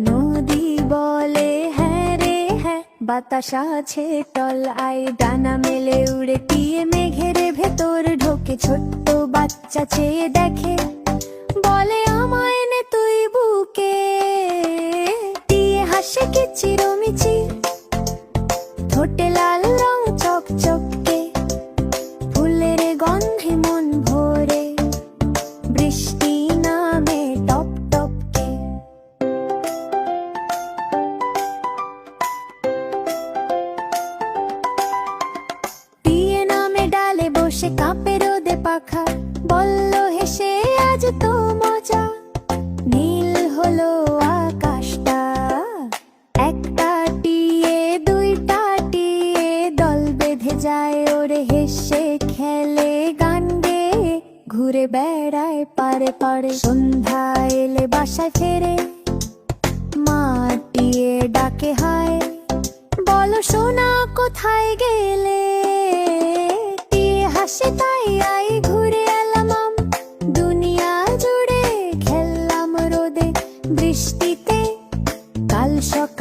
নদী বলে হ্যাঁ রে হ্যাঁ, বাতাস আছে টল আয়, ডানা মেলে উড়ে টিয়ে মেঘের ভেতর ঢোকে। ছোট্ট বাচ্চা চেয়ে দেখে, বলে আমায় নে তুই বুকে। টিয়ে হাসে কিচিরমিচির, ঠোঁটে লাল রং চকচকে, ফুলের গন্ধে মন ভরে, বৃষ্টি নামে টপ টপকে। টিয়ে নামে ডালে বসে কাঁপে রোদে পাখা, বলল হেসে আজ তো মজা। নীল হলো আকাশটা, একটা টিয়ে দুইটা টিয়ে দল বেঁধে যায় ওরে, হেসে খেলে গান গেয়ে ঘুরে বেড়ায় পারে পারে। সন্ধ্যা এলে বাসায় ফেরে, মা টিয়ে ডাকে হায়, বলো সোনা কোথায় গেলে।